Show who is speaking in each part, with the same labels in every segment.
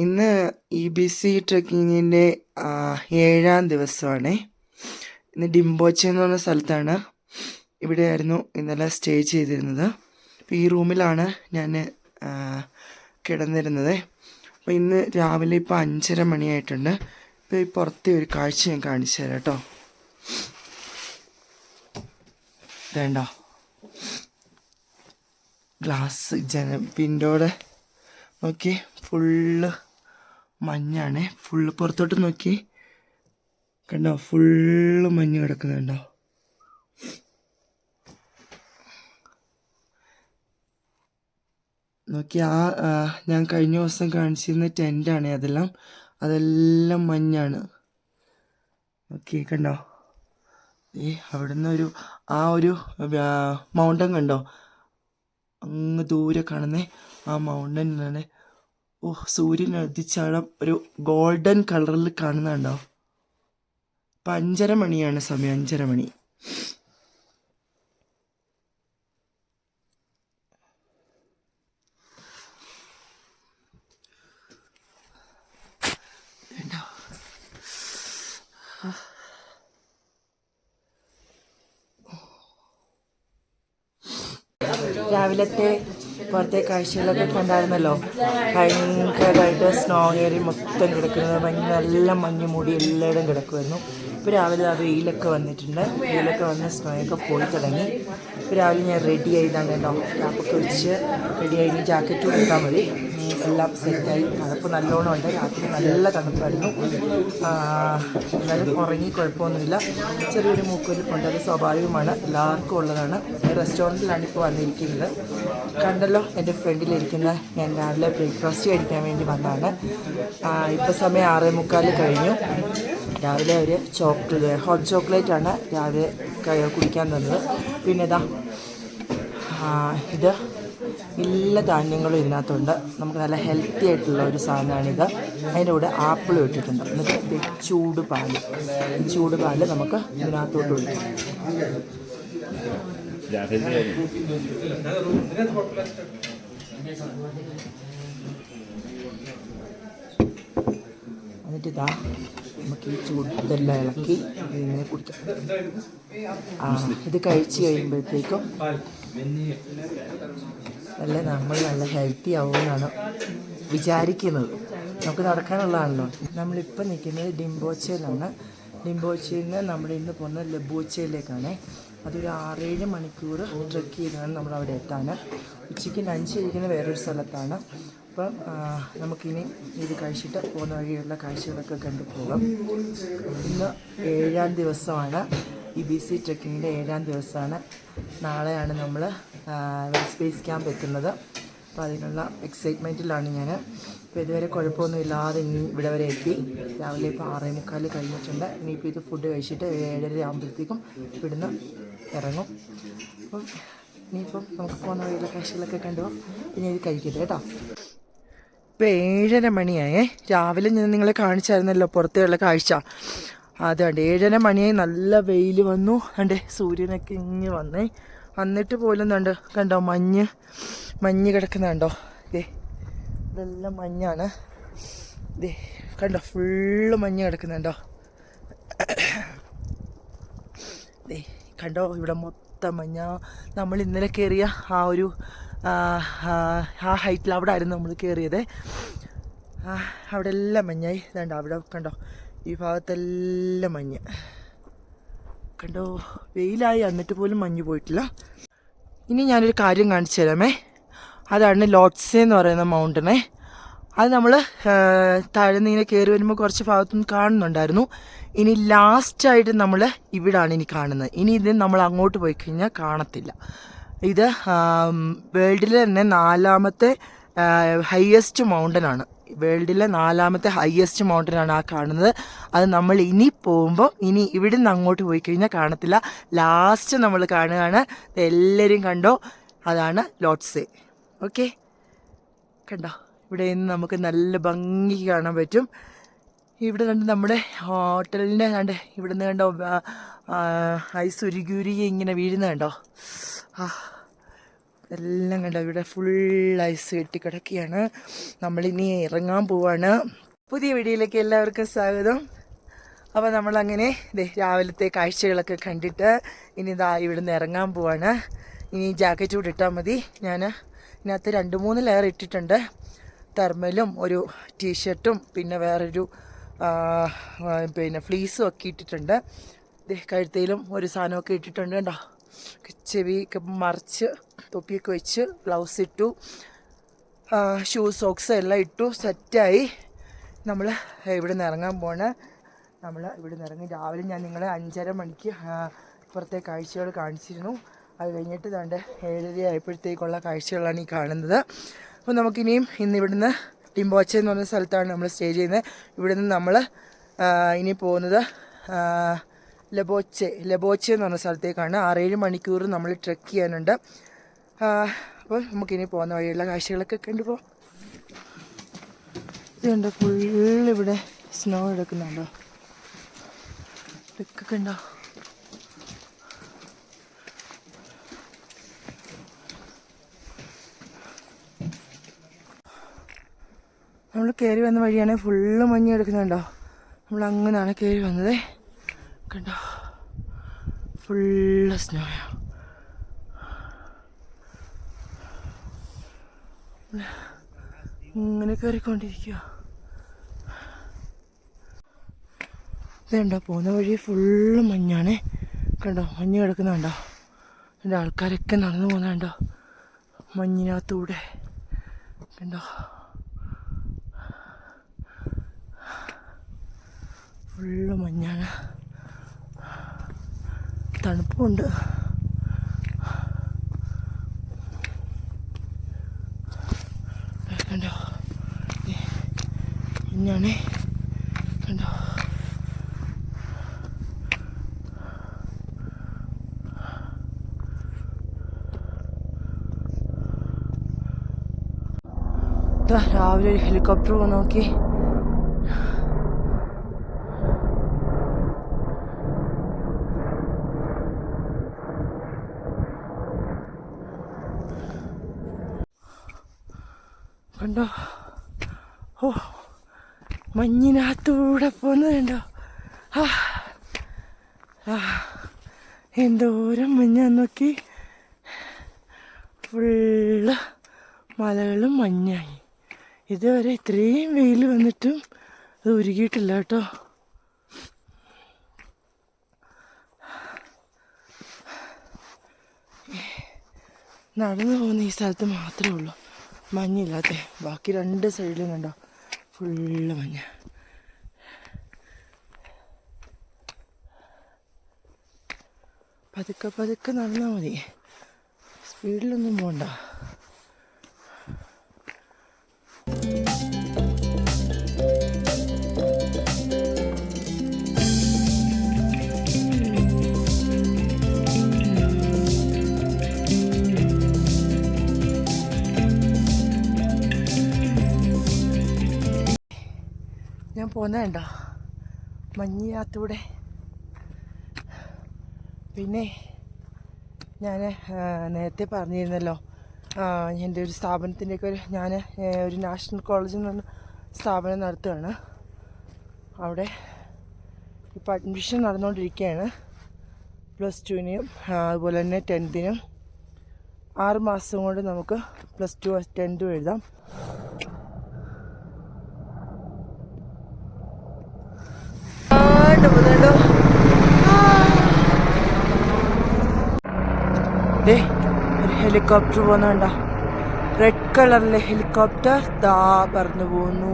Speaker 1: ഇന്ന് EBC ട്രെക്കിങ്ങിൻ്റെ 7ാം ദിവസമാണ്. ഇന്ന് ഡിംബോച്ച എന്ന് പറഞ്ഞ സ്ഥലത്താണ്. ഇവിടെയായിരുന്നു ഇന്നലെ സ്റ്റേ ചെയ്തിരുന്നത്. അപ്പോൾ ഈ റൂമിലാണ് ഞാൻ കിടന്നിരുന്നത്. അപ്പോൾ ഇന്ന് രാവിലെ ഇപ്പോൾ 5:30 മണിയായിട്ടുണ്ട്. ഇപ്പോൾ ഈ പുറത്തെ ഒരു കാഴ്ച ഞാൻ കാണിച്ചു തരാം കേട്ടോ. വേണ്ട ഗ്ലാസ് വിൻഡോയുടെ നോക്കി ഫുള്ള് മഞ്ഞാണ്. ഫുള്ള് പുറത്തോട്ട് നോക്കി കണ്ടോ, ഫുള്ള് മഞ്ഞ് കിടക്കുന്നുണ്ടോ. നോക്കി ഞാൻ കഴിഞ്ഞ ദിവസം കാണിച്ചിരുന്ന ടെൻ്റാണ് അതെല്ലാം മഞ്ഞാണ്. ഓക്കെ കണ്ടോ, അവിടുന്ന് ഒരു മൗണ്ടൻ കണ്ടോ, അങ്ങ് ദൂരെ കാണുന്നേ ആ മൗണ്ടനാണ്. സൂര്യൻ ഉദിച്ചാണ് ഒരു ഗോൾഡൻ കളറിൽ കാണുന്നുണ്ടോ. ഇപ്പം 5:30 മണിയാണ് സമയം, 5:30 മണി. രാവിലത്തെ പുറത്തെ കാഴ്ചകളൊക്കെ കണ്ടായിരുന്നല്ലോ. ഭയങ്കരമായിട്ട് സ്നോ ഏരി മൊത്തം കിടക്കുന്നത്, നല്ല മഞ്ഞ് മൂടി എല്ലായിടും കിടക്കുമായിരുന്നു. ഇപ്പോൾ രാവിലെ വെയിലൊക്കെ വന്നിട്ടുണ്ട്. വെയിലൊക്കെ വന്ന് സ്നോയൊക്കെ പോയി തുടങ്ങി. ഇപ്പോൾ രാവിലെ ഞാൻ റെഡി ആയതാണ് കേട്ടോ. ക്യാപ്പൊക്കെ വെച്ച് റെഡിയായി. ഇനി ജാക്കറ്റ് കൊടുത്താൽ മതി. എല്ലാം സെറ്റായി. തണുപ്പ് നല്ലോണം ഉണ്ട്. രാത്രി നല്ല തണുപ്പായിരുന്നു. എന്നാലും ഉറങ്ങി കുഴപ്പമൊന്നുമില്ല. ചെറിയൊരു മൂക്കൊലിപ്പുണ്ട്, അത് സ്വാഭാവികമാണ്, എല്ലാവർക്കും ഉള്ളതാണ്. റെസ്റ്റോറൻറ്റിലാണ് ഇപ്പോൾ വന്നിരിക്കുന്നത്. കണ്ടല്ലോ എൻ്റെ ഫ്രണ്ടിലിരിക്കുന്ന ഞാൻ രാവിലെ ബ്രേക്ക്ഫാസ്റ്റ് കഴിക്കാൻ വേണ്ടി വന്നതാണ്. ഇപ്പോൾ സമയം 6:45 കഴിഞ്ഞു. രാവിലെ ഒരു ഹോട്ട് ചോക്ലേറ്റാണ് രാവിലെ കുടിക്കാൻ തന്നത്. പിന്നെ ഇത് എല്ലാ ധാന്യങ്ങളും ഇതിനകത്തുണ്ട്. നമുക്ക് നല്ല ഹെൽത്തി ആയിട്ടുള്ള ഒരു സാധനമാണിത്. അതിൻ്റെ കൂടെ ആപ്പിൾ ഇട്ടിട്ടുണ്ട്. എന്നിട്ട് ചൂട് പാല് നമുക്ക് ഇതിനകത്തോട്ട് ഒഴിക്കും. എന്നിട്ട് നമുക്ക് ഈ ഇതെല്ലാം ഇളക്കി ഇങ്ങനെ കുടിക്കാം. ഇത് കഴിച്ച് കഴിയുമ്പോഴത്തേക്കും നമ്മൾ നല്ല ഹെൽത്തി ആവുമെന്നാണ് വിചാരിക്കുന്നത്. നമുക്ക് നടക്കാനുള്ളതാണല്ലോ. നമ്മളിപ്പോൾ നിൽക്കുന്നത് ഡിംബോച്ചയിലാണ്. ഡിംബോച്ചയിൽ നിന്ന് നമ്മൾ ഇന്ന് പോകുന്നത് ലബോച്ചയിലേക്കാണ്. അതൊരു 6-7 മണിക്കൂർ ട്രെക്ക് ചെയ്താണ് നമ്മൾ അവിടെ എത്താൻ. ഉച്ചയ്ക്ക് ലഞ്ച് കഴിക്കുന്ന വേറൊരു സ്ഥലത്താണ്. അപ്പം നമുക്കിനി ഇത് കഴിച്ചിട്ട് പോകുന്ന വഴിയുള്ള കാഴ്ചകളൊക്കെ കണ്ടു പോകാം. ഇന്ന് 7ാം ദിവസമാണ്. EBC ട്രെക്കിങ്ങിൻ്റെ 7ാം ദിവസമാണ്. നാളെയാണ് നമ്മൾ സ്പേസ് ക്യാമ്പ് എത്തുന്നത്. അപ്പോൾ അതിനുള്ള എക്സൈറ്റ്മെൻറ്റിലാണ് ഞാൻ. ഇപ്പോൾ ഇതുവരെ കുഴപ്പമൊന്നുമില്ലാതെ ഇനി ഇവിടെ വരെ എത്തി. രാവിലെ ഇപ്പോൾ 6:45 കഴിഞ്ഞിട്ടുണ്ട്. ഇനിയിപ്പോൾ ഇത് ഫുഡ് കഴിച്ചിട്ട് 7:30 ആകുമ്പോഴത്തേക്കും ഇവിടുന്ന് ഇറങ്ങും. അപ്പം ഇനിയിപ്പം നമുക്ക് പോകുന്ന വഴിയുള്ള കാഴ്ചകളൊക്കെ കണ്ടുപോകാം. പിന്നെ ഇത് കഴിക്കട്ടെ കേട്ടോ. ഇപ്പോൾ 7:30 മണിയായേ. രാവിലെ ഞാൻ നിങ്ങളെ കാണിച്ചായിരുന്നല്ലോ പുറത്തേയുള്ള കാഴ്ച. അതുകൊണ്ട് 7:30 മണിയായി. നല്ല വെയിൽ വന്നു. കണ്ടേ സൂര്യനൊക്കെ ഇങ്ങ് വന്നേ. വന്നിട്ട് പോലും കണ്ടോ മഞ്ഞ് കിടക്കുന്നുണ്ടോ. ഇതെല്ലാം മഞ്ഞാണ്. കണ്ടോ ഫുള്ള് മഞ്ഞ് കിടക്കുന്നുണ്ടോ. കണ്ടോ ഇവിടെ മൊത്തം മഞ്ഞ. നമ്മൾ ഇന്നലെ കയറിയ ആ ഹൈറ്റിൽ അവിടെ ആയിരുന്നു നമ്മൾ കയറിയത്. അവിടെ എല്ലാം മഞ്ഞായി. ഇതുണ്ട് അവിടെ കണ്ടോ, ഈ ഭാഗത്തെല്ലാം മഞ്ഞ് കണ്ടോ. വെയിലായി എന്നിട്ട് പോലും മഞ്ഞ് പോയിട്ടില്ല. ഇനി ഞാനൊരു കാര്യം കാണിച്ചു തരാമേ. അതാണ് ലോട്ട്സെ എന്ന് പറയുന്ന മൗണ്ടനെ. അത് നമ്മൾ താഴെ നിന്ന് ഇങ്ങനെ കയറി വരുമ്പോൾ കുറച്ച് ഭാഗത്തുനിന്ന് കാണുന്നുണ്ടായിരുന്നു. ഇനി ലാസ്റ്റായിട്ട് നമ്മൾ ഇവിടാണ് ഇനി കാണുന്നത്. ഇനി ഇത് നമ്മൾ അങ്ങോട്ട് പോയി കഴിഞ്ഞാൽ കാണത്തില്ല. ഇത് വേൾഡിലെ തന്നെ 4ാമത്തെ ഹയസ്റ്റ് മൗണ്ടനാണ്. വേൾഡിലെ 4ാമത്തെ ഹയസ്റ്റ് മൗണ്ടനാണ് ആ കാണുന്നത്. അത് നമ്മൾ ഇനി പോകുമ്പോൾ ഇനി ഇവിടെ നിന്ന് അങ്ങോട്ട് പോയി കഴിഞ്ഞാൽ കാണത്തില്ല. ലാസ്റ്റ് നമ്മൾ കാണുകയാണ്. എല്ലാവരും കണ്ടോ, അതാണ് ലോട്ട്സെ. ഓക്കെ കണ്ടോ, ഇവിടെ നിന്ന് നമുക്ക് നല്ല ഭംഗി കാണാൻ പറ്റും. ഇവിടെ കണ്ട് നമ്മുടെ ഹോട്ടലിൻ്റെ ഇവിടെ നിന്ന് കണ്ടോ ഐസ് ഉരുകി ഇങ്ങനെ വീഴുന്ന കണ്ടോ. എല്ലാം കണ്ടോ, ഇവിടെ ഫുൾ ഐസ് കെട്ടിക്കിടക്കുകയാണ്. നമ്മളിനി ഇറങ്ങാൻ പോവാണ്. പുതിയ വീഡിയോയിലേക്ക് എല്ലാവർക്കും സ്വാഗതം. അപ്പോൾ നമ്മളങ്ങനെ രാവിലത്തെ കാഴ്ചകളൊക്കെ കണ്ടിട്ട് ഇനി ഇതാ ഇവിടുന്ന് ഇറങ്ങാൻ പോവാണ്. ഇനി ജാക്കറ്റ് കൂടെ ഇട്ടാൽ മതി. ഞാൻ ഇതിനകത്ത് 2-3 ലെയർ ഇട്ടിട്ടുണ്ട്. തെർമലും ഒരു ടീഷർട്ടും പിന്നെ വേറൊരു പിന്നെ ഫ്ലീസും ഒക്കെ ഇട്ടിട്ടുണ്ട്. കഴുത്തയിലും ഒരു സാധനമൊക്കെ ഇട്ടിട്ടുണ്ട് കേട്ടോ. ചെവിയൊക്കെ മറിച്ച് തൊപ്പിയൊക്കെ വെച്ച് ഗ്ലൗസ് ഇട്ടു, ഷൂ സോക്സ് എല്ലാം ഇട്ടു, സെറ്റായി നമ്മൾ ഇവിടെ നിന്ന് ഇറങ്ങാൻ പോണ്. നമ്മൾ ഇവിടെ നിന്ന് ഇറങ്ങി രാവിലെ ഞാൻ നിങ്ങളെ 5:30 മണിക്ക് ഇപ്പുറത്തെ കാഴ്ചകൾ കാണിച്ചിരുന്നു. അത് കഴിഞ്ഞിട്ട് ദാണ്ട് 7:30 ആയപ്പോഴത്തേക്കുള്ള കാഴ്ചകളാണ് ഈ കാണുന്നത്. അപ്പോൾ നമുക്കിനിയും ഇന്ന് ഇവിടുന്ന് ഡിംബോച്ച എന്ന് പറഞ്ഞ സ്ഥലത്താണ് നമ്മൾ സ്റ്റേ ചെയ്യുന്നത്. ഇവിടെ നിന്ന് നമ്മൾ ഇനി പോകുന്നത് ലബോച്ചെ എന്ന് പറഞ്ഞ സ്ഥലത്തേക്കാണ്. 6-7 മണിക്കൂർ നമ്മൾ ട്രെക്ക് ചെയ്യാനുണ്ട്. അപ്പോൾ നമുക്കിനി പോകുന്ന വഴിയുള്ള കാഴ്ചകളൊക്കെ കണ്ടുപോകാം. ഇതുണ്ട്, ഫുള്ളിവിടെ സ്നോ എടുക്കുന്നുണ്ടോ, ഇതൊക്കെ ഉണ്ടോ. നമ്മൾ കയറി വന്ന വഴിയാണ് ഫുള്ള് മഞ്ഞ് എടുക്കുന്നുണ്ടോ. നമ്മൾ അങ്ങനെയാണ് കയറി വന്നത്. കണ്ടോ, ഫുള്ള് സ്നോയോ. ഇങ്ങനെ കയറിക്കൊണ്ടിരിക്കുക. ഇതുണ്ടോ, പോകുന്ന വഴി ഫുള്ള് മഞ്ഞാണ്. കണ്ടോ, മഞ്ഞ് കിടക്കുന്നുണ്ടോ. എൻ്റെ ആൾക്കാരൊക്കെ നടന്നു പോകുന്നുണ്ടോ മഞ്ഞിനകത്തൂടെ. കണ്ടോ, ഫുള്ള് മഞ്ഞാണ്, തണുപ്പുണ്ട്. കണ്ടോ, മഞ്ഞാണേ. കണ്ടോ, രാവിലെ ഒരു ഹെലികോപ്റ്റർ നോക്കി. കണ്ടോ, ഓ മഞ്ഞിനകത്തൂടെ പോകുന്നതുണ്ടോ. എന്തോരം മഞ്ഞാന്ന് നോക്കി. ഫുള്ള് മലകളും മഞ്ഞായി. ഇതുവരെ ഇത്രയും വെയിൽ വന്നിട്ടും അത് ഉരുകിയിട്ടില്ല കേട്ടോ. നടന്നു പോകുന്ന ഈ സ്ഥലത്ത് മാത്രമേ ഉള്ളൂ മഞ്ഞില്ലാത്ത. ബാക്കി 2 സൈഡിലും കണ്ടോ ഫുള്ള് മഞ്ഞ. പതുക്കെ പതുക്കെ നടന്നാൽ മതി, സ്പീഡിലൊന്നും പോണ്ട. ഞാൻ പോകുന്നതുണ്ടോ മഞ്ഞിനകത്തൂടെ. പിന്നെ ഞാൻ നേരത്തെ പറഞ്ഞിരുന്നല്ലോ, എൻ്റെ ഒരു സ്ഥാപനത്തിൻ്റെയൊക്കെ ഞാൻ ഒരു നാഷണൽ കോളേജിൽ നിന്ന് സ്ഥാപനം നടത്തുകയാണ്. അവിടെ ഇപ്പോൾ അഡ്മിഷൻ നടന്നുകൊണ്ടിരിക്കുകയാണ്. +2-നും അതുപോലെ തന്നെ 10th-നും 6 മാസം കൊണ്ട് നമുക്ക് +2 10th എഴുതാം. ഒരു ഹെലികോപ്റ്റർ പോകുന്നുണ്ടോ, റെഡ് കളറിലെ ഹെലികോപ്റ്റർ ദാ പറന്നു പോകുന്നു.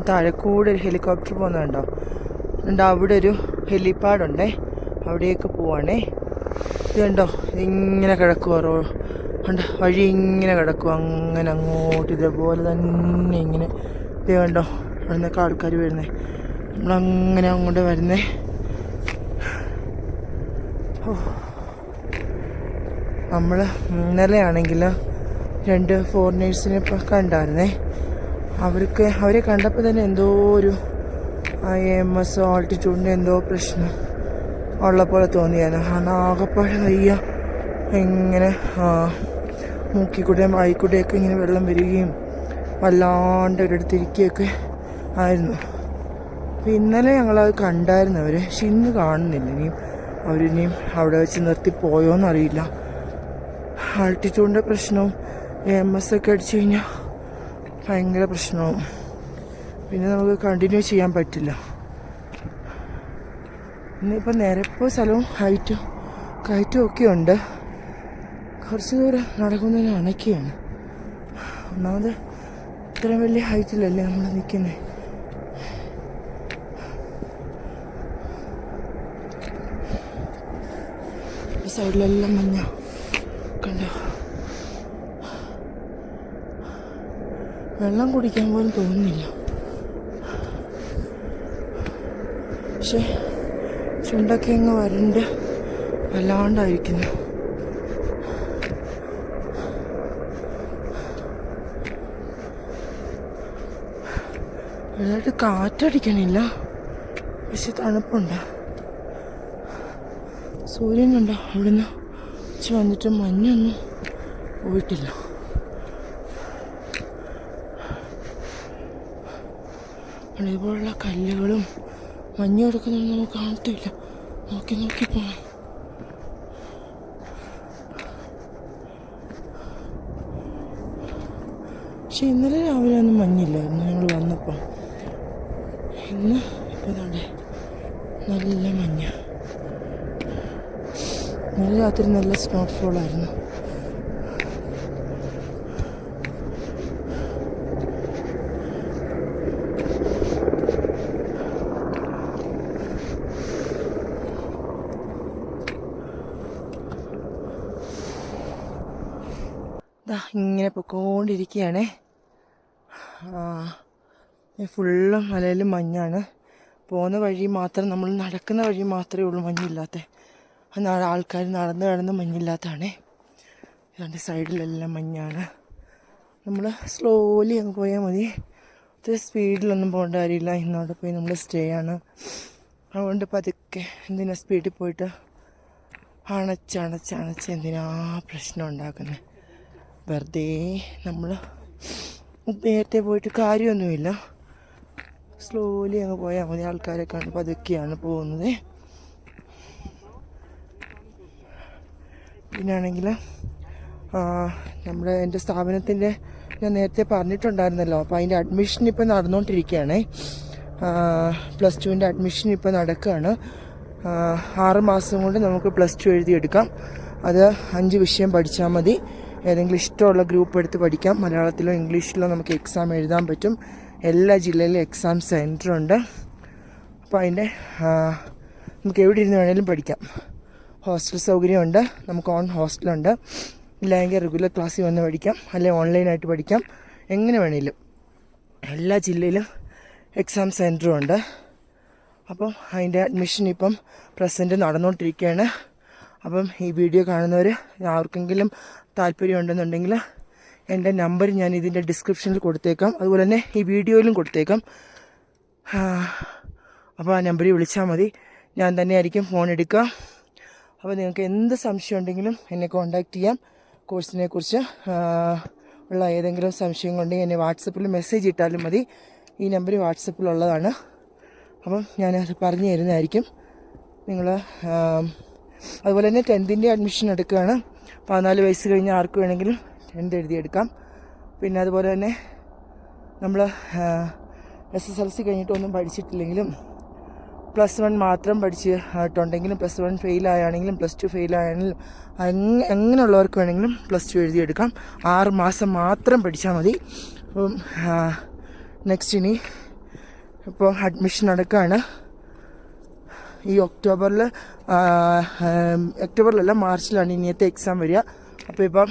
Speaker 1: താഴെക്കൂടെ ഒരു ഹെലികോപ്റ്റർ പോകുന്നുണ്ടോ. എന്നിട്ട് അവിടെ ഒരു ഹെലിപ്പാഡുണ്ടേ, അവിടേക്ക് പോവാണേ. ഇത് കണ്ടോ, ഇങ്ങനെ കിടക്കുമോ ഉണ്ട് വഴി ഇങ്ങനെ കിടക്കും, അങ്ങനെ അങ്ങോട്ട് ഇതേപോലെ തന്നെ ഇങ്ങനെ. ഇതേ കണ്ടോ അവിടെ നിന്നൊക്കെ ആൾക്കാർ വരുന്നേ, നമ്മളങ്ങനെ അങ്ങോട്ട് വരുന്നേ. നമ്മൾ ഇന്നലെ ആണെങ്കിൽ 2 ഫോറിനേഴ്സിനെ കണ്ടായിരുന്നേ. അവരെ കണ്ടപ്പോൾ തന്നെ എന്തോ ഒരു EMS ആൾട്ടിറ്റ്യൂഡിൻ്റെ എന്തോ പ്രശ്നം ഉള്ള പോലെ തോന്നിയായിരുന്നു. കാരണം ആകെപ്പാടെ വയ്യ, ഇങ്ങനെ മൂക്കിക്കൂടെയും വായിക്കൂടെയൊക്കെ ഇങ്ങനെ വെള്ളം വരികയും വല്ലാണ്ട് ഒരിടത്തിരിക്കുകയൊക്കെ ആയിരുന്നു. അപ്പോൾ ഇന്നലെ ഞങ്ങളത് കണ്ടായിരുന്നു അവർ, പക്ഷെ ഇന്ന് കാണുന്നില്ല. അവരിനിയും അവിടെ വെച്ച് നിർത്തിപ്പോയോന്നറിയില്ല. ആൾട്ടിറ്റ്യൂഡിൻ്റെ പ്രശ്നവും EMS ഒക്കെ അടിച്ചു കഴിഞ്ഞാൽ ഭയങ്കര പ്രശ്നവും, പിന്നെ നമുക്ക് കണ്ടിന്യൂ ചെയ്യാൻ പറ്റില്ല. ഇന്നിപ്പോൾ നിരപ്പ് സ്ഥലവും കയറ്റും ഒക്കെ ഉണ്ട്. കുറച്ച് ദൂരം നടക്കുന്നതിന് അണയ്ക്കുകയാണ്. ഒന്നാമത് ഇത്രയും വലിയ ഹൈറ്റിലല്ലേ നമ്മൾ നിൽക്കുന്നത്. സൈഡിലെല്ലാം മഞ്ഞ കണ്ടോ. വെള്ളം കുടിക്കാൻ പോലും തോന്നുന്നില്ല. പക്ഷെ ചുണ്ടൊക്കെ അങ്ങ് വരണ്ട് വല്ലാണ്ടായിരിക്കുന്നു. വലുതായിട്ട് കാറ്റടിക്കണില്ല, പക്ഷെ തണുപ്പുണ്ട്. സൂര്യൻ കണ്ടോ അവിടുന്ന് വന്നിട്ട് മഞ്ഞൊന്നും പോയിട്ടില്ല. അതേപോലുള്ള കല്ലുകളും മഞ്ഞ് കിടക്കുന്നൊന്നും നമുക്ക് കാണത്തില്ല. നോക്കി പോകണം. പക്ഷെ ഇന്നലെ രാവിലെ ഒന്നും മഞ്ഞില്ലായിരുന്നു ഞങ്ങൾ വന്നപ്പോൾ. ഇന്ന് ഇപ്പോൾ നല്ല മഞ്ഞ. ഇന്നലെ രാത്രി നല്ല സ്നോഫോളായിരുന്നു. ഇങ്ങനെ പൊക്കോണ്ടിരിക്കുകയാണേ. ഫുള്ളും മലയിലും മഞ്ഞാണ്. പോകുന്ന വഴി മാത്രം, നമ്മൾ നടക്കുന്ന വഴി മാത്രമേ ഉള്ളൂ മഞ്ഞില്ലാത്ത. ആൾക്കാർ നടന്ന് കിടന്ന് മഞ്ഞില്ലാത്തതാണേ. രണ്ട് സൈഡിലെല്ലാം മഞ്ഞാണ്. നമ്മൾ സ്ലോലി അങ്ങ് പോയാൽ മതി. ഒത്തിരി സ്പീഡിലൊന്നും പോകേണ്ട കാര്യമില്ല. ഇന്നോടെ പോയി നമ്മൾ സ്റ്റേ ആണ്. അതുകൊണ്ട് പതുക്കെ എന്തിനാ സ്പീഡിൽ പോയിട്ട് അണച്ച് എന്തിനാ പ്രശ്നം ഉണ്ടാക്കുന്നത്. വെറുതെ നമ്മൾ നേരത്തെ പോയിട്ട് കാര്യമൊന്നുമില്ല. സ്ലോലി അങ്ങ് പോയാൽ മതി. ആൾക്കാരൊക്കെ പതുക്കെയാണ് പോകുന്നത്. പിന്നാണെങ്കിൽ എൻ്റെ സ്ഥാപനത്തിൻ്റെ ഞാൻ നേരത്തെ പറഞ്ഞിട്ടുണ്ടായിരുന്നല്ലോ, അപ്പോൾ അതിൻ്റെ അഡ്മിഷൻ ഇപ്പോൾ നടന്നുകൊണ്ടിരിക്കുകയാണ്. +2ൻ്റെ അഡ്മിഷൻ ഇപ്പോൾ നടക്കുകയാണ്. 6 മാസം കൊണ്ട് നമുക്ക് +2 എഴുതിയെടുക്കാം. അത് 5 വിഷയം പഠിച്ചാൽ മതി. ഏതെങ്കിലും ഇഷ്ടമുള്ള ഗ്രൂപ്പ് എടുത്ത് പഠിക്കാം. മലയാളത്തിലോ ഇംഗ്ലീഷിലോ നമുക്ക് എക്സാം എഴുതാൻ പറ്റും. എല്ലാ ജില്ലയിലും എക്സാം സെൻറ്ററുണ്ട്. അപ്പോൾ അതിൻ്റെ നമുക്ക് എവിടെ ഇരുന്ന് വേണമെങ്കിലും പഠിക്കാം. ഹോസ്റ്റൽ സൗകര്യമുണ്ട്. നമുക്ക് ഓൺ ഹോസ്റ്റലുണ്ട്. ഇല്ലെങ്കിൽ റെഗുലർ ക്ലാസ്സിൽ വന്ന് പഠിക്കാം, അല്ലെങ്കിൽ ഓൺലൈനായിട്ട് പഠിക്കാം. എങ്ങനെ വേണമെങ്കിലും എല്ലാ ജില്ലയിലും എക്സാം സെൻറ്ററും ഉണ്ട്. അപ്പം അതിൻ്റെ അഡ്മിഷൻ ഇപ്പം പ്രസൻറ്റ് നടന്നുകൊണ്ടിരിക്കുകയാണ്. അപ്പം ഈ വീഡിയോ കാണുന്നവർ ആർക്കെങ്കിലും താല്പര്യമുണ്ടെന്നുണ്ടെങ്കിൽ എൻ്റെ നമ്പർ ഞാൻ ഇതിൻ്റെ ഡിസ്ക്രിപ്ഷനിൽ കൊടുത്തേക്കാം. അതുപോലെ തന്നെ ഈ വീഡിയോയിലും കൊടുത്തേക്കാം. അപ്പോൾ ആ നമ്പറിൽ വിളിച്ചാൽ മതി. ഞാൻ തന്നെയായിരിക്കും ഫോൺ എടുക്കുക. അപ്പോൾ നിങ്ങൾക്ക് എന്ത് സംശയം ഉണ്ടെങ്കിലും എന്നെ കോൺടാക്റ്റ് ചെയ്യാം. കോഴ്സിനെ കുറിച്ച് ഉള്ള ഏതെങ്കിലും സംശയങ്ങളുണ്ടെങ്കിൽ എന്നെ വാട്സപ്പിൽ മെസ്സേജ് ഇട്ടാലും മതി. ഈ നമ്പർ വാട്സപ്പിലുള്ളതാണ്. അപ്പം ഞാനത് പറഞ്ഞു തരുന്നതായിരിക്കും. നിങ്ങൾ അതുപോലെ തന്നെ 10th അഡ്മിഷൻ എടുക്കുകയാണ്. 14 വയസ്സ് കഴിഞ്ഞ ആർക്ക് വേണമെങ്കിലും 10th എഴുതിയെടുക്കാം. പിന്നെ അതുപോലെ തന്നെ നമ്മൾ SSLC കഴിഞ്ഞിട്ടൊന്നും പഠിച്ചിട്ടില്ലെങ്കിലും +1 മാത്രം പഠിച്ചിട്ടുണ്ടെങ്കിലും, +1 ഫെയിലായാണെങ്കിലും, +2 ഫെയിലായാണെങ്കിലും, അങ്ങനെയുള്ളവർക്ക് വേണമെങ്കിലും +2 എഴുതിയെടുക്കാം. 6 മാസം മാത്രം പഠിച്ചാൽ മതി. അപ്പം നെക്സ്റ്റ് ഇപ്പോൾ അഡ്മിഷൻ നടക്കുകയാണ്. ഈ ഒക്ടോബറിലല്ല മാർച്ചിലാണ് ഇനിയത്തെ എക്സാം വരിക. അപ്പോൾ ഇപ്പം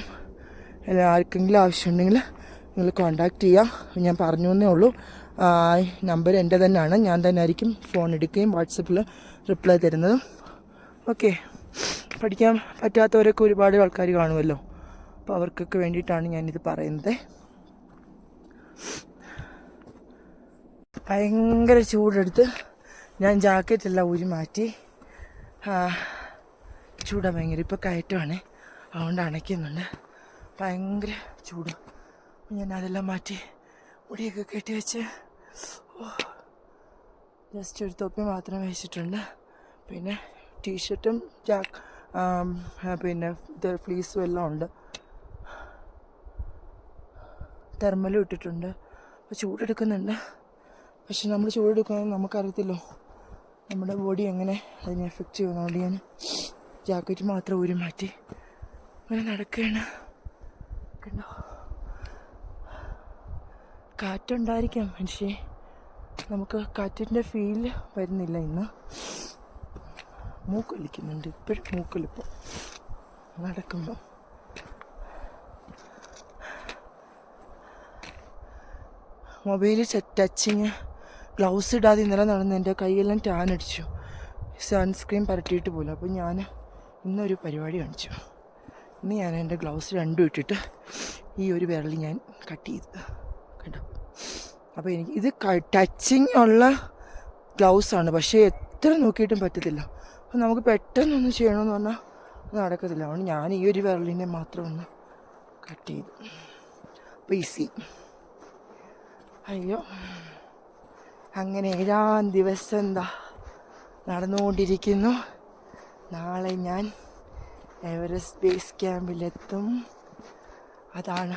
Speaker 1: അല്ല ആർക്കെങ്കിലും ആവശ്യമുണ്ടെങ്കിൽ നിങ്ങൾ കോൺടാക്റ്റ് ചെയ്യാം. ഞാൻ പറഞ്ഞു എന്നേ ഉള്ളൂ. നമ്പർ എൻ്റെ തന്നെയാണ്. ഞാൻ തന്നെ ആയിരിക്കും ഫോൺ എടുക്കുകയും വാട്സപ്പിൽ റിപ്ലൈ തരുന്നതും. ഓക്കെ, പഠിക്കാൻ പറ്റാത്തവരൊക്കെ ഒരുപാട് ആൾക്കാർ കാണുമല്ലോ. അപ്പോൾ അവർക്കൊക്കെ വേണ്ടിയിട്ടാണ് ഞാനിത് പറയുന്നത്. ഭയങ്കര ചൂടെടുത്ത് ഞാൻ ജാക്കറ്റെല്ലാം ഊരി മാറ്റി. ചൂടാണ് ഭയങ്കര. ഇപ്പോൾ കയറ്റമാണ്, അതുകൊണ്ട് അണയ്ക്കുന്നുണ്ട്. ഭയങ്കര ചൂട്. ഞാൻ അതെല്ലാം മാറ്റി മുടിയൊക്കെ കെട്ടി വെച്ച് ജസ്റ്റ് ഒരു തൊപ്പി മാത്രം വെച്ചിട്ടുണ്ട്. പിന്നെ ടീഷർട്ടും പിന്നെ ഫ്ലീസും എല്ലാം ഉണ്ട്. തെർമലും ഇട്ടിട്ടുണ്ട്. അപ്പോൾ ചൂടെടുക്കുന്നുണ്ട്. പക്ഷെ നമ്മൾ ചൂടെടുക്കുന്നത് നമുക്കറിയത്തില്ലോ നമ്മുടെ ബോഡി എങ്ങനെ അതിനെ എഫക്റ്റ് ചെയ്യുന്നതുകൊണ്ട് ഞാൻ ജാക്കറ്റ് മാത്രം ഊരി മാറ്റി അങ്ങനെ നടക്കുകയാണ്. കണ്ടോ, കാറ്റുണ്ടായിരിക്കാം, പക്ഷേ നമുക്ക് കാറ്റിൻ്റെ ഫീൽ വരുന്നില്ല. ഇന്ന് മൂക്കൊലിക്കുന്നുണ്ട്. ഇപ്പോഴും മൂക്കൊലിപ്പോൾ നടക്കുമ്പോൾ. മൊബൈൽ ടച്ചിങ് ഗ്ലൗസ് ഇടാതെ ഇന്നലെ നടന്ന് എൻ്റെ കൈയെല്ലാം ടാൻ അടിച്ചു. സൺസ്ക്രീൻ പരട്ടിയിട്ട് പോലും. അപ്പോൾ ഞാൻ ഇന്നൊരു പരിപാടി കാണിച്ചു. ഇന്ന് ഞാൻ എൻ്റെ ഗ്ലൗസ് രണ്ടും ഇട്ടിട്ട് ഈ ഒരു വിരൽ ഞാൻ കട്ട് ചെയ്ത് കണ്ടോ. അപ്പോൾ എനിക്ക് ഇത് ടച്ചിങ് ഉള്ള ഗ്ലൗസാണ്, പക്ഷേ എത്ര നോക്കിയിട്ടും പറ്റത്തില്ല. അപ്പോൾ നമുക്ക് പെട്ടെന്നൊന്നും ചെയ്യണമെന്ന് പറഞ്ഞാൽ അത് നടക്കത്തില്ല. അതുകൊണ്ട് ഞാൻ ഈ ഒരു വിരലിനെ മാത്രം ഒന്ന് കട്ട് ചെയ്തു. അപ്പോൾ ഈസി. അയ്യോ, അങ്ങനെ 7-ാം ദിവസം എന്താ നടന്നുകൊണ്ടിരിക്കുന്നു. നാളെ ഞാൻ എവറസ്റ്റ് ബേസ് ക്യാമ്പിലെത്തും. അതാണ്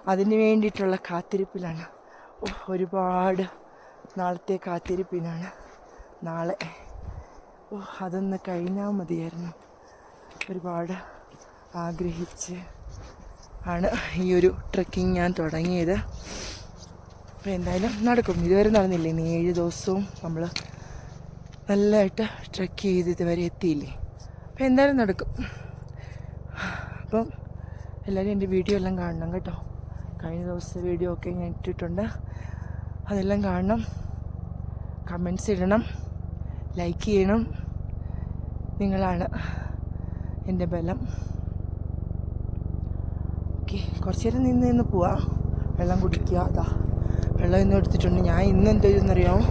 Speaker 1: അതിന് വേണ്ടിയിട്ടുള്ള കാത്തിരിപ്പിലാണ്. ഒരുപാട് നാളത്തെ കാത്തിരിപ്പിനാണ് നാളെ. അതൊന്ന് കഴിഞ്ഞാൽ മതിയായിരുന്നു. ഒരുപാട് ആഗ്രഹിച്ച് ആണ് ഈ ഒരു ട്രെക്കിങ് ഞാൻ തുടങ്ങിയത്. അപ്പോൾ എന്തായാലും നടക്കും. ഇതുവരെ നടന്നില്ലേ, ഇനി 7 ദിവസവും നമ്മൾ നല്ലതായിട്ട് ട്രെക്ക് ചെയ്ത് ഇതുവരെ എത്തിയില്ലേ. അപ്പോൾ എന്തായാലും നടക്കും. അപ്പം എല്ലാവരും എൻ്റെ വീഡിയോ എല്ലാം കാണണം കേട്ടോ. കഴിഞ്ഞ ദിവസത്തെ വീഡിയോ ഒക്കെ ഞാൻ ഇട്ടിട്ടുണ്ട്, അതെല്ലാം കാണണം. കമൻറ്റ്സ് ഇടണം, ലൈക്ക് ചെയ്യണം. നിങ്ങളാണ് എൻ്റെ ബലം. ഓക്കെ, കുറച്ച് നേരം നിന്ന് പോവാം. വെള്ളം കുടിക്കുക. അതാ വെള്ളം ഇന്നും എടുത്തിട്ടുണ്ട്. ഞാൻ ഇന്ന് എന്ത് ചെയ്തെന്നറിയാമോ,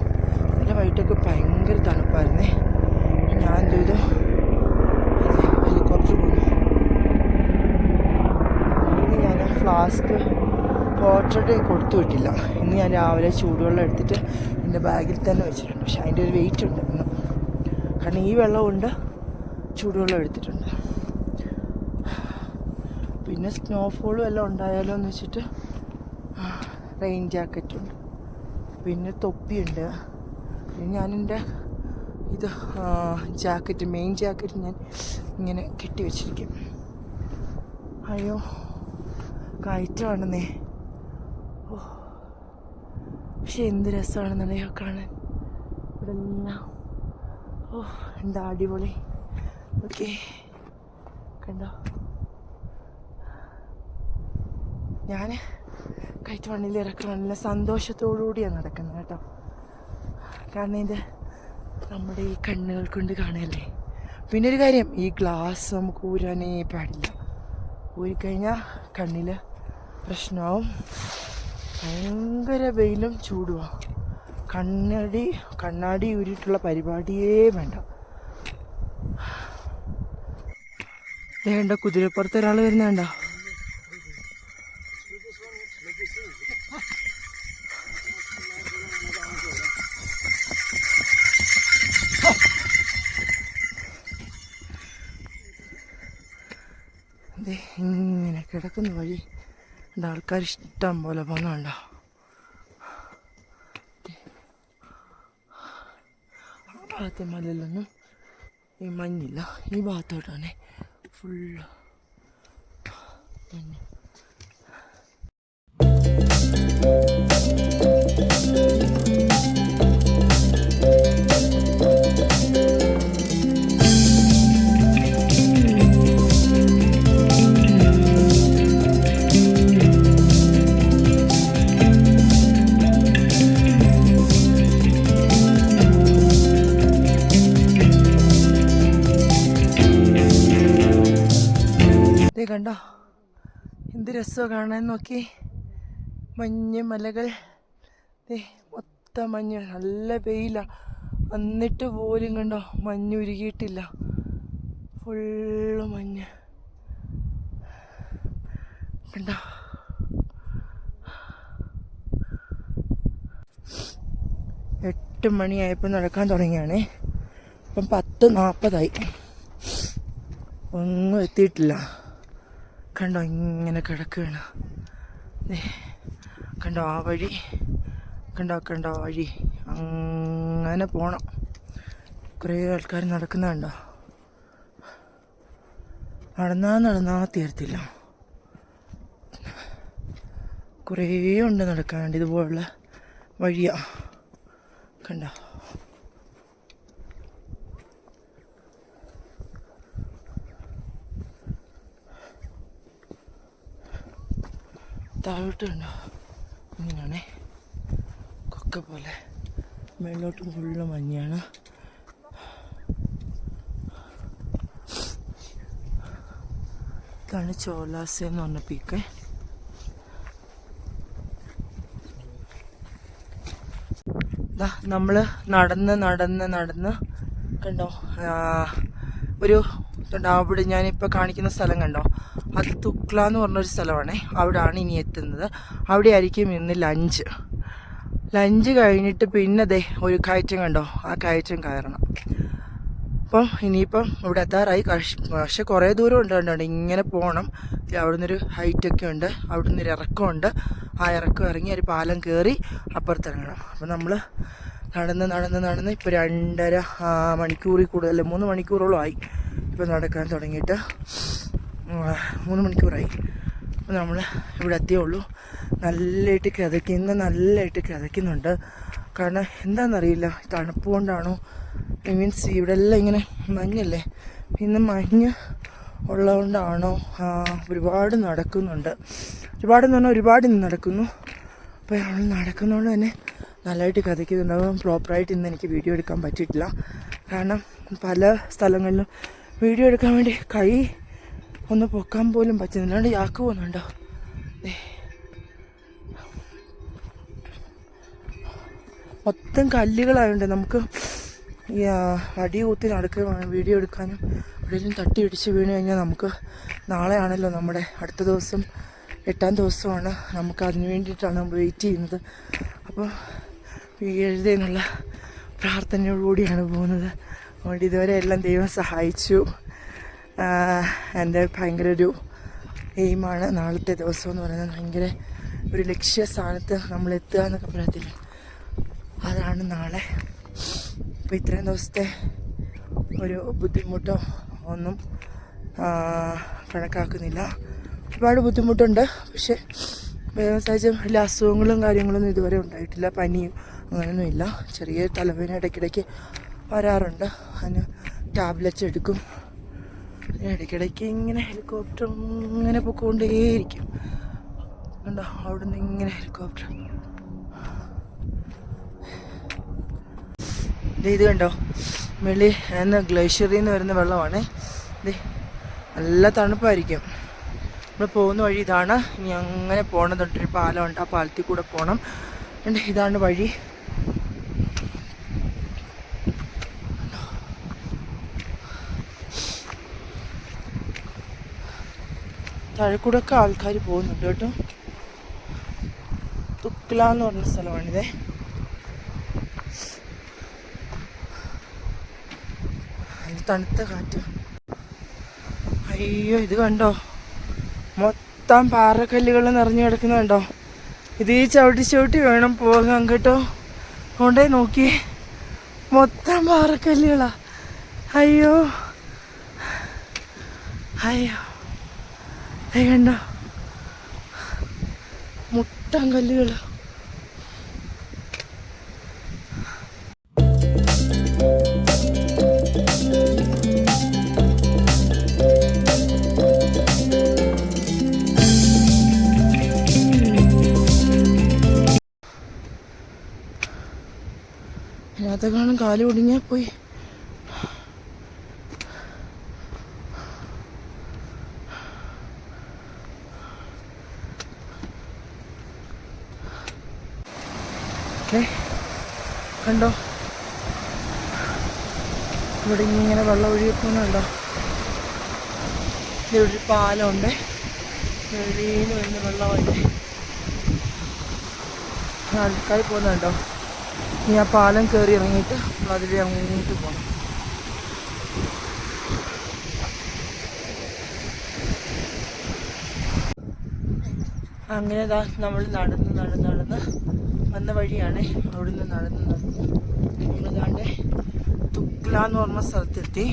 Speaker 1: എൻ്റെ വയറ്റൊക്കെ ഭയങ്കര തണുപ്പായിരുന്നേ. ഞാൻ എന്ത് ചെയ്തു, ഹെലികോപ്റ്റർ പോന്നു. ഇന്ന് ഞാൻ ഫ്ലാസ്ക് വാട്ടറുടെ കൊടുത്തു വിട്ടില്ല. ഇന്ന് ഞാൻ രാവിലെ ചൂടുവെള്ളം എടുത്തിട്ട് എൻ്റെ ബാഗിൽ തന്നെ വെച്ചിട്ടുണ്ട്. പക്ഷെ അതിൻ്റെ ഒരു വെയിറ്റ് ഉണ്ട് ഇന്ന്, കാരണം ഈ വെള്ളം കൊണ്ട് ചൂടുവെള്ളം എടുത്തിട്ടുണ്ട്. പിന്നെ സ്നോഫോളും എല്ലാം ഉണ്ടായാലോ എന്ന് വെച്ചിട്ട് റെയിൻ ജാക്കറ്റുണ്ട്, പിന്നെ തൊപ്പിയുണ്ട്. പിന്നെ ഞാനെൻ്റെ ഇത് ജാക്കറ്റ്, മെയിൻ ജാക്കറ്റ് ഞാൻ ഇങ്ങനെ കെട്ടി വെച്ചിരിക്കും. അയ്യോ, കയറ്റമാണെന്നേ. പക്ഷെ എന്ത് രസമാണെന്നറിയോ കാണാൻ ഇവിടെ എല്ലാം. എന്താ അടിപൊളി. ഓക്കെ, കണ്ടോ, ഞാൻ കയറ്റുവണ്ണിൽ ഇറക്കുവണ്ണിൽ സന്തോഷത്തോടുകൂടിയാണ് നടക്കുന്നത് കേട്ടോ. കാരണം ഇത് നമ്മുടെ ഈ കണ്ണുകൾ കൊണ്ട് കാണുകയല്ലേ. പിന്നെ ഒരു കാര്യം, ഈ ഗ്ലാസ് നമുക്ക് ഊരാനേ പാടില്ല. ഊരിക്കഴിഞ്ഞാൽ കണ്ണിൽ പ്രശ്നമാവും. ഭയങ്കര വെയിലും ചൂടുമാണ്. കണ്ണാടി ഊരിയിട്ടുള്ള പരിപാടിയേ വേണ്ട. വേണ്ട, കുതിരപ്പുറത്ത് ഒരാൾ വരുന്നുണ്ടോ? ഇങ്ങനെ കിടക്കുന്ന വഴി ആൾക്കാർ ഇഷ്ടം പോലെ പോകുന്നുണ്ടോ. ആ ഭാഗത്തെ മലയിലൊന്നും ഈ മഞ്ഞില്ല. ഈ ഭാഗത്തോട്ടാണ് ഫുള്ള് മഞ്ഞ്. കണ്ടോ എന്ത് രസമാണ് കാണാൻ. നോക്കി മഞ്ഞ് മലകൾ, മൊത്തം മഞ്ഞ്. നല്ല വെയിലാണ്, എന്നിട്ട് പോലും കണ്ടോ മഞ്ഞ് ഉരുകിയിട്ടില്ല, ഫുള്ള് മഞ്ഞ് കണ്ടോ. 8 മണിയായപ്പോൾ നടക്കാൻ തുടങ്ങിയാണേ. ഇപ്പം 10:40 ഒന്നും എത്തിയിട്ടില്ല. കണ്ടോ ഇങ്ങനെ കിടക്കുകയാണ്. കണ്ടോ ആ വഴി, കണ്ടോ വഴി അങ്ങനെ പോണം. കുറേ ആൾക്കാർ നടക്കുന്നുണ്ടോ. നടന്നാ തീർത്തില്ല. കുറേ ഉണ്ട് നടക്കാണ്ട്. ഇതുപോലുള്ള വഴിയാ കണ്ടോ. താഴോട്ട് കണ്ടോ ഇങ്ങനെയാണേ, കൊക്ക പോലെ. മേലോട്ടും ഫുള്ള് മഞ്ഞാണ്. ഇതാണ് ചോലാസ എന്ന് പറഞ്ഞ പീക്ക്. നമ്മൾ നടന്ന് കണ്ടോ ഒരു അവിടെ ഞാനിപ്പോൾ കാണിക്കുന്ന സ്ഥലം കണ്ടോ, അത് തുക്ല എന്ന് പറഞ്ഞൊരു സ്ഥലമാണേ. അവിടെയാണ് ഇനി എത്തുന്നത്. അവിടെ ആയിരിക്കും ഇന്ന് ലഞ്ച് കഴിഞ്ഞിട്ട് പിന്നെ ഒരു കയറ്റം കണ്ടോ, ആ കയറ്റം കയറണം. അപ്പം ഇനിയിപ്പം ഇവിടെ എത്താറായി. പക്ഷെ കുറേ ദൂരം ഉണ്ട് കണ്ടോ, ഇങ്ങനെ പോകണം. അവിടെ നിന്നൊരു ഹൈറ്റൊക്കെ ഉണ്ട്, അവിടെ നിന്നൊരു ഇറക്കമുണ്ട്. ആ ഇറക്കം ഇറങ്ങി ഒരു പാലം കയറി അപ്പുറത്തിറങ്ങണം. അപ്പം നമ്മൾ നടന്ന് ഇപ്പോൾ 2.5 മണിക്കൂറിൽ കൂടുതൽ, 3 മണിക്കൂറോളം ആയി ഇപ്പം നടക്കാൻ തുടങ്ങിയിട്ട്. 3 മണിക്കൂറായി. അപ്പോൾ നമ്മൾ ഇവിടെ എത്തിയുള്ളൂ. നല്ലതായിട്ട് കിതയ്ക്കുന്നുണ്ട്. കാരണം എന്താണെന്നറിയില്ല, തണുപ്പ് കൊണ്ടാണോ, മീൻസ് ഇവിടെ എല്ലാം ഇങ്ങനെ മഞ്ഞല്ലേ, ഇന്ന് മഞ്ഞ് ഉള്ളതുകൊണ്ടാണോ ഒരുപാട് നടക്കുന്നുണ്ട്. ഒരുപാടെന്ന് പറഞ്ഞാൽ ഒരുപാട് ഇന്ന് നടക്കുന്നു. അപ്പോൾ നമ്മൾ നടക്കുന്നതുകൊണ്ട് തന്നെ നല്ലതായിട്ട് കിതയ്ക്കുന്നുണ്ടാകും. പ്രോപ്പറായിട്ട് ഇന്ന് എനിക്ക് വീഡിയോ എടുക്കാൻ പറ്റിയിട്ടില്ല. കാരണം പല സ്ഥലങ്ങളിലും വീഡിയോ എടുക്കാൻ വേണ്ടി കൈ ഒന്ന് പൊക്കാൻ പോലും പറ്റുന്നില്ല. അതുകൊണ്ട് യാക്ക് പോകുന്നുണ്ടോ. മൊത്തം കല്ലുകളായതുകൊണ്ട് നമുക്ക് ഈ അടി കൂത്തി വീഡിയോ എടുക്കാനും എവിടെയെങ്കിലും തട്ടി ഇടിച്ച് വീണ് കഴിഞ്ഞാൽ നമുക്ക് നാളെ ആണല്ലോ നമ്മുടെ അടുത്ത ദിവസം, 8ാം ദിവസമാണ്. നമുക്ക് അതിന് വേണ്ടിയിട്ടാണ് വെയിറ്റ് ചെയ്യുന്നത്. അപ്പോൾ വീഴുതെന്നുള്ള പ്രാർത്ഥനയോടുകൂടിയാണ് പോകുന്നത്. അതുകൊണ്ട് ഇതുവരെ എല്ലാം ദൈവം സഹായിച്ചു. എൻ്റെ ഭയങ്കര ഒരു എയിമാണ് നാളത്തെ ദിവസം എന്ന് പറയുന്നത്. ഭയങ്കര ഒരു ലക്ഷ്യസ്ഥാനത്ത് നമ്മൾ എത്തുക എന്നൊക്കെ പറയത്തില്ലേ, അതാണ് നാളെ. അപ്പോൾ ഇത്രയും ദിവസത്തെ ഒരു ബുദ്ധിമുട്ടോ ഒന്നും കണക്കാക്കുന്നില്ല. ഒരുപാട് ബുദ്ധിമുട്ടുണ്ട്. പക്ഷേ സാഹചര്യം വലിയ അസുഖങ്ങളും കാര്യങ്ങളൊന്നും ഇതുവരെ ഉണ്ടായിട്ടില്ല. പനിയും അങ്ങനെയൊന്നും ഇല്ല. ചെറിയ തലവേദന ഇടയ്ക്കിടയ്ക്ക് വരാറുണ്ട്. അതിന് ടാബ്ലറ്റ്സ് എടുക്കും. ഇടയ്ക്കിടയ്ക്ക് ഇങ്ങനെ ഹെലികോപ്റ്റർ ഇങ്ങനെ പൊയ്ക്കൊണ്ടേയിരിക്കും. കണ്ടോ അവിടെ നിന്ന് ഇങ്ങനെ ഹെലികോപ്റ്റർ. ഇത് കണ്ടോ വെളി ഗ്ലേഷ്യറിൽ നിന്ന് വരുന്ന വെള്ളമാണ്. ഇത് നല്ല തണുപ്പായിരിക്കും. നമ്മൾ പോകുന്ന വഴി ഇതാണ്. ഇനി അങ്ങനെ പോകണമെന്നുണ്ടൊരു പാലമുണ്ട്, ആ പാലത്തിൽ കൂടെ പോകണം. ഇതാണ് വഴി. താഴെക്കൂടെയൊക്കെ ആൾക്കാർ പോകുന്നുണ്ട് കേട്ടോ. തുക്ല എന്ന് പറഞ്ഞ സ്ഥലമാണിതേ. തണുത്ത കാറ്റ്. അയ്യോ ഇത് കണ്ടോ, മൊത്തം പാറക്കല്ലുകൾ നിറഞ്ഞു കിടക്കുന്നുണ്ടോ. ഇത് ഈ ചവിട്ടി വേണം പോകാൻ കേട്ടോ. കൊണ്ടേ നോക്കി മൊത്തം പാറക്കല്ലുകളാ. അയ്യോ കണ്ടോ മുട്ടം കല്ലുകൾ. അതിനകത്തെക്കാളും കാല് ഒടിഞ്ഞാൽ പോയി. കണ്ടോ, ഇവിടെ ഇങ്ങനെ വെള്ളം ഒഴുകിപ്പോകുന്നുണ്ടോ. ഇവിടെ ഒരു പാലമുണ്ട്, വെളിയിൽ വരുന്ന വെള്ളമായിട്ട് ആൾക്കാർ പോകുന്നുണ്ടോ. ഇനി ആ പാലം കയറി ഇറങ്ങിയിട്ട് അതിൽ അങ്ങോട്ട് പോകണം. അങ്ങനെ നമ്മൾ നടന്ന് വന്ന വഴിയാണ്. അവിടുന്ന് നടന്ന് നമ്മളിതാണ്ട് തുക്ല എന്ന് പറഞ്ഞ സ്ഥലത്തെത്തി.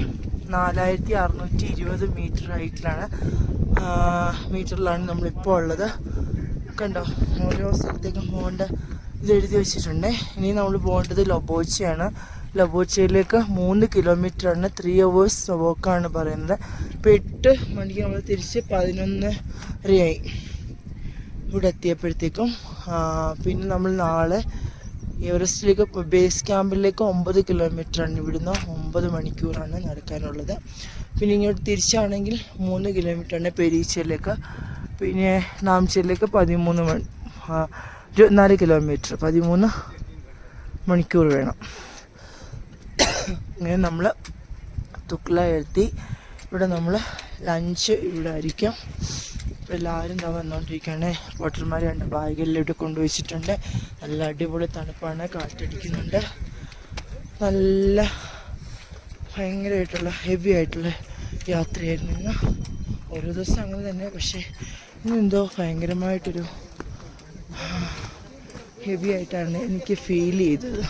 Speaker 1: 4620 മീറ്ററിലാണ് നമ്മളിപ്പോൾ ഉള്ളത്. കണ്ടോ, ഓരോ സ്ഥലത്തേക്കും പോകേണ്ട ഇത് എഴുതി വെച്ചിട്ടുണ്ട്. ഇനി നമ്മൾ പോകേണ്ടത് ലൊബോച്ചയാണ്. ലൊബോച്ചയിലേക്ക് 3 കിലോമീറ്ററാണ്. 3 hours വോക്കാണ് പറയുന്നത്. ഇപ്പോൾ 8 മണിക്ക് നമ്മൾ തിരിച്ച് 11:30 ഇവിടെ എത്തിയപ്പോഴത്തേക്കും. പിന്നെ നമ്മൾ നാളെ എവറസ്റ്റിലേക്ക് ബേസ് ക്യാമ്പിലേക്ക് 9 കിലോമീറ്ററാണ്. ഇവിടുന്ന് 9 മണിക്കൂറാണ് നടക്കാനുള്ളത്. പിന്നെ ഇങ്ങോട്ട് തിരിച്ചാണെങ്കിൽ 3 കിലോമീറ്ററാണ് പെരീച്ചയിലേക്ക്. പിന്നെ നാംചിയിലേക്ക് 24 കിലോമീറ്റർ, 13 മണിക്കൂർ വേണം. അങ്ങനെ നമ്മൾ തുക്ല എത്തി. ഇവിടെ നമ്മൾ ലഞ്ച് ഇവിടെ ആയിരിക്കും. എല്ലാവരും വന്നുകൊണ്ടിരിക്കുകയാണ്. വോട്ടർമാർ രണ്ട് ബാഗെല്ലാം ഇവിടെ കൊണ്ടുവച്ചിട്ടുണ്ട്. നല്ല അടിപൊളി തണുപ്പാണ്, കാറ്റടിക്കുന്നുണ്ട്. നല്ല ഭയങ്കരമായിട്ടുള്ള ഹെവി ആയിട്ടുള്ള യാത്രയായിരുന്നു ഇന്ന്. ഓരോ ദിവസം അങ്ങനെ തന്നെ, പക്ഷേ ഇന്നെന്തോ ഭയങ്കരമായിട്ടൊരു ഹെവി ആയിട്ടാണ് എനിക്ക് ഫീൽ ചെയ്തത്.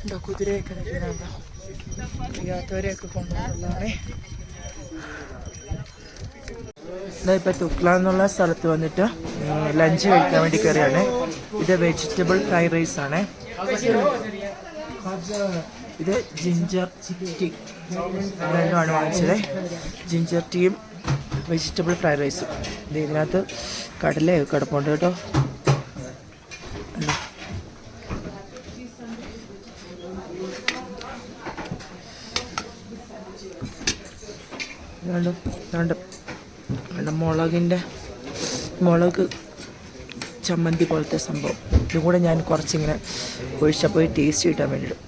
Speaker 1: എന്താ കുതിരയൊക്കെ നിൽക്കുന്നുണ്ടോ, അറിയാത്തവരെയൊക്കെ കൊണ്ടുപോകുന്നതാണ്. ഇപ്പം തുക്ല എന്നുള്ള സ്ഥലത്ത് വന്നിട്ട് ലഞ്ച് കഴിക്കാൻ വേണ്ടി കയറിയാണ്. ഇത് വെജിറ്റബിൾ ഫ്രൈഡ് റൈസ് ആണ്. ഇത് ജിഞ്ചർ ടീ രണ്ടുമാണ് വാങ്ങിച്ചത്. ജിഞ്ചർ ടീയും വെജിറ്റബിൾ ഫ്രൈഡ് റൈസും. ഇതിനകത്ത് കടലയൊക്കെ കിടപ്പുണ്ട് കേട്ടോ. മുളക് ചമ്മന്തി പോലത്തെ സംഭവം. ഇതും കൂടെ ഞാൻ കുറച്ചിങ്ങനെ ഒഴിച്ചപ്പോൾ ടേസ്റ്റ് കിട്ടാൻ വേണ്ടിയിട്ട്